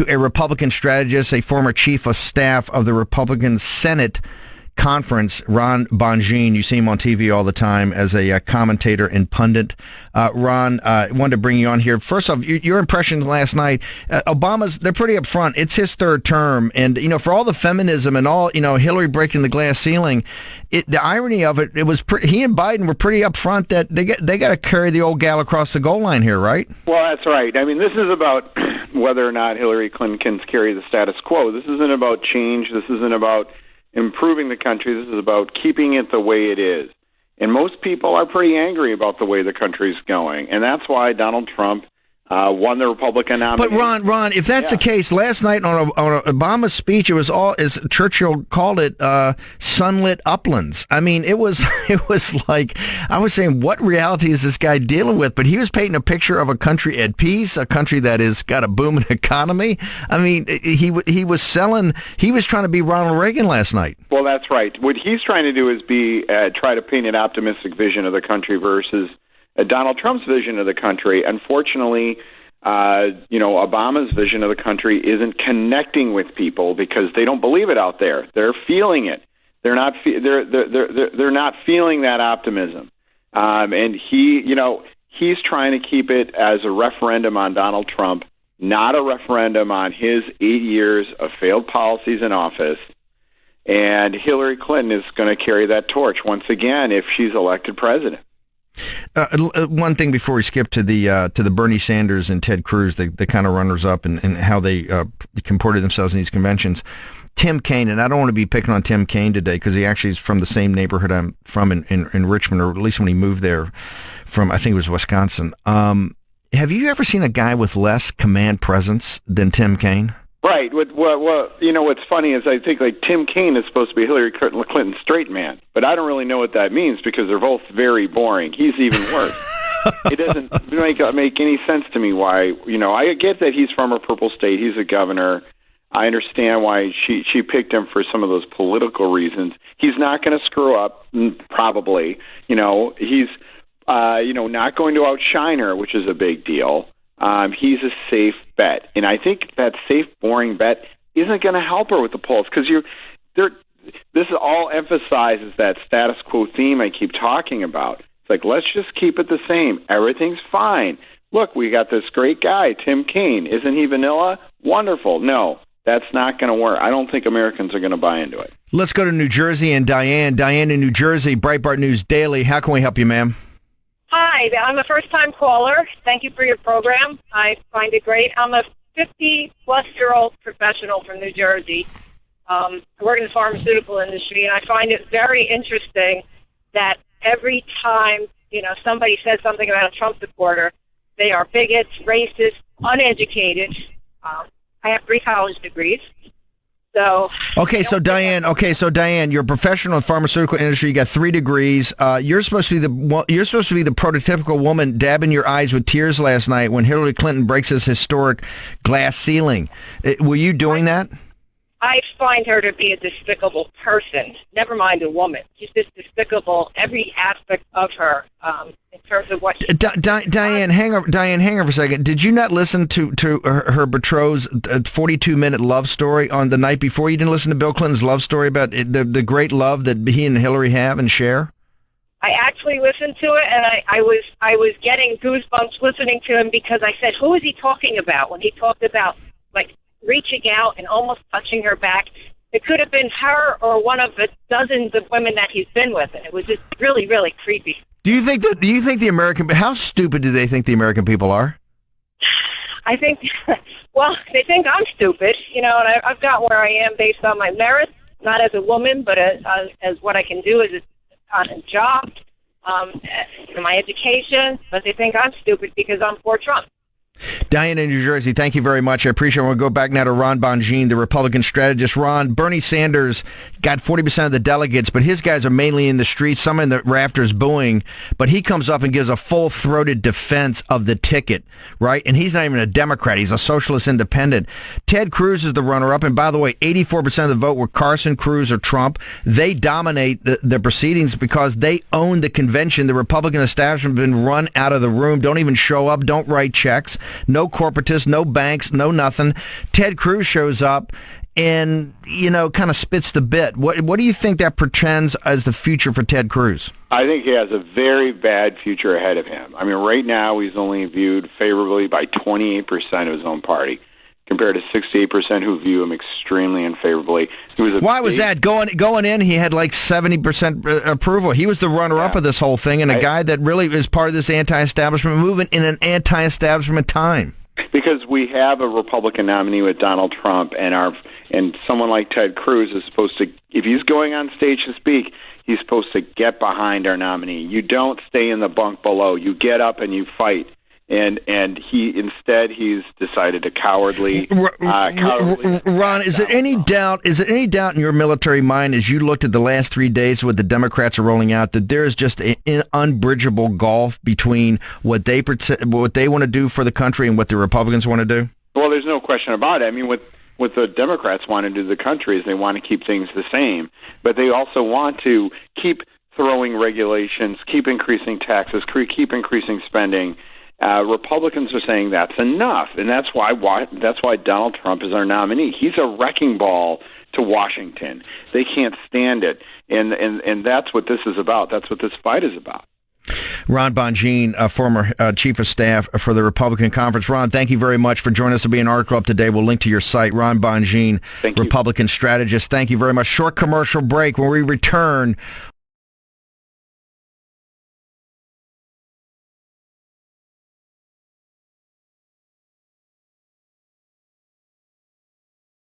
to a Republican strategist, a former chief of staff of the Republican Senate Conference, Ron Bonjean. You see him on TV all the time as a commentator and pundit. Ron, I wanted to bring you on here. First off, your impressions last night. They're pretty upfront. It's his third term. And, for all the feminism and all, Hillary breaking the glass ceiling, the irony of it was he and Biden were pretty upfront that they got to carry the old gal across the goal line here, right? Well, that's right. I mean, this is about whether or not Hillary Clinton can carry the status quo. This isn't about change. This isn't about improving the country. This is about keeping it the way it is. And most people are pretty angry about the way the country's going. And that's why Donald Trump won the Republican nomination. But Ron, if that's the case, last night on Obama's speech, it was all, as Churchill called it, sunlit uplands. I mean, it was like, I was saying, what reality is this guy dealing with? But he was painting a picture of a country at peace, a country that has got a booming economy. I mean, he was trying to be Ronald Reagan last night. Well, that's right. What he's trying to do is try to paint an optimistic vision of the country versus Donald Trump's vision of the country. Unfortunately, Obama's vision of the country isn't connecting with people because they don't believe it out there. They're feeling it. They're not. They're not feeling that optimism. And he's trying to keep it as a referendum on Donald Trump, not a referendum on his 8 years of failed policies in office. And Hillary Clinton is going to carry that torch once again if she's elected president. One thing before we skip to the Bernie Sanders and Ted Cruz, the kind of runners up and how they comported themselves in these conventions. Tim Kaine, and I don't want to be picking on Tim Kaine today because he actually is from the same neighborhood I'm from in Richmond, or at least when he moved there from, I think it was Wisconsin. Have you ever seen a guy with less command presence than Tim Kaine? Right. What's funny is I think like Tim Kaine is supposed to be Hillary Clinton's straight man, but I don't really know what that means because they're both very boring. He's even worse. It doesn't make any sense to me why, I get that he's from a purple state. He's a governor. I understand why she picked him for some of those political reasons. He's not going to screw up, probably. He's, not going to outshine her, which is a big deal. He's a safe bet. And I think that safe, boring bet isn't going to help her with the polls because this all emphasizes that status quo theme I keep talking about. It's like, let's just keep it the same. Everything's fine. Look, we got this great guy, Tim Kaine. Isn't he vanilla? Wonderful. No, that's not going to work. I don't think Americans are going to buy into it. Let's go to New Jersey and Diane. Diane in New Jersey, Breitbart News Daily. How can we help you, ma'am? Hi, I'm a first-time caller. Thank you for your program. I find it great. I'm a 50-plus-year-old professional from New Jersey. I work in the pharmaceutical industry, and I find it very interesting that every time, somebody says something about a Trump supporter, they are bigots, racist, uneducated. I have 3 college degrees. So Diane, you're a professional in the pharmaceutical industry. You got 3 degrees. You're supposed to be the prototypical woman dabbing your eyes with tears last night when Hillary Clinton breaks this historic glass ceiling. Were you doing that? I find her to be a despicable person. Never mind a woman. She's just despicable. Every aspect of her, in terms of what. Diane Hanger for a second. Did you not listen to her betrothed's 42-minute love story on the night before? You didn't listen to Bill Clinton's love story about the great love that he and Hillary have and share? I actually listened to it, and I was getting goosebumps listening to him because I said, "Who is he talking about?" When he talked about reaching out and almost touching her back. It could have been her or one of the dozens of women that he's been with, and it was just really, really creepy. Do you think the American, how stupid do they think the American people are? I think, well, they think I'm stupid, and I've got where I am based on my merits, not as a woman, but as what I can do as on a job, my education, but they think I'm stupid because I'm for Trump. Diane in New Jersey, thank you very much. I appreciate it. We'll go back now to Ron Bonjean, the Republican strategist. Ron, Bernie Sanders got 40% of the delegates, but his guys are mainly in the streets, some in the rafters booing, but he comes up and gives a full-throated defense of the ticket, right? And he's not even a Democrat. He's a socialist independent. Ted Cruz is the runner-up, and by the way, 84% of the vote were Carson, Cruz, or Trump. They dominate the proceedings because they own the convention. The Republican establishment has been run out of the room, don't even show up, don't write checks. no corporatists, no banks, no nothing. Ted Cruz shows up and, kind of spits the bit. What do you think that portends as the future for Ted Cruz? I think he has a very bad future ahead of him. I mean, right now he's only viewed favorably by 28% of his own party, compared to 68% who view him extremely unfavorably. Why was that? Going in, he had like 70% approval. He was the runner-up of this whole thing, and a guy that really is part of this anti-establishment movement in an anti-establishment time. Because we have a Republican nominee with Donald Trump, and someone like Ted Cruz is supposed to, if he's going on stage to speak, he's supposed to get behind our nominee. You don't stay in the bunk below. You get up and you fight. And he's decided to cowardly. Ron, is there any doubt in your military mind as you looked at the last 3 days what the Democrats are rolling out that there is just an unbridgeable gulf between what they want to do for the country and what the Republicans want to do? Well, there's no question about it. I mean, what the Democrats want to do to the country is they want to keep things the same, but they also want to keep throwing regulations, keep increasing taxes, keep increasing spending. Republicans are saying that's enough, and that's why Donald Trump is our nominee. He's a wrecking ball to Washington. They can't stand it, and that's what this is about. That's what this fight is about. Ron Bonjean, former chief of staff for the Republican Conference. Ron, thank you very much for joining us to be an article up today. We'll link to your site, Ron Bonjean, Republican strategist. Thank you very much. Short commercial break. When we return,